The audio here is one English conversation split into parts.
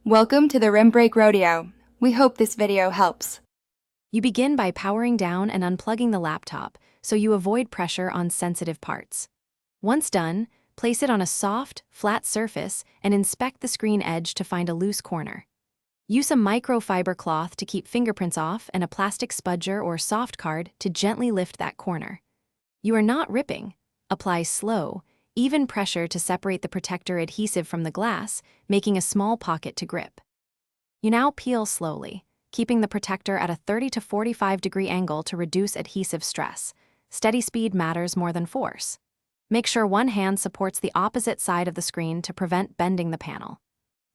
Welcome to the Rim Break Rodeo. We hope this video helps. You begin by powering down and unplugging the laptop so you avoid pressure on sensitive parts. Once done, place it on a soft, flat surface and inspect the screen edge to find a loose corner. Use a microfiber cloth to keep fingerprints off and a plastic spudger or soft card to gently lift that corner. You are not ripping. Apply slow, even pressure to separate the protector adhesive from the glass, making a small pocket to grip. You now peel slowly, keeping the protector at a 30 to 45 degree angle to reduce adhesive stress. Steady speed matters more than force. Make sure one hand supports the opposite side of the screen to prevent bending the panel.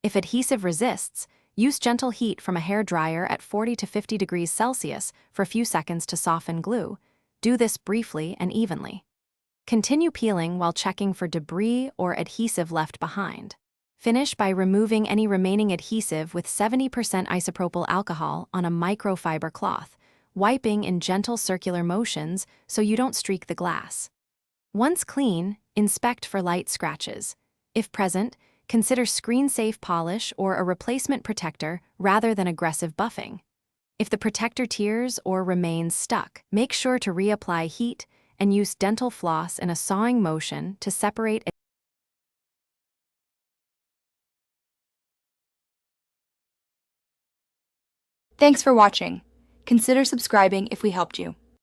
If adhesive resists, use gentle heat from a hair dryer at 40 to 50 degrees Celsius for a few seconds to soften glue. Do this briefly and evenly. Continue peeling while checking for debris or adhesive left behind. Finish by removing any remaining adhesive with 70% isopropyl alcohol on a microfiber cloth, wiping in gentle circular motions so you don't streak the glass. Once clean, inspect for light scratches. If present, consider screen-safe polish or a replacement protector rather than aggressive buffing. If the protector tears or remains stuck, make sure to reapply heat and use dental floss in a sawing motion to separate. Thanks for watching. Consider subscribing if we helped you.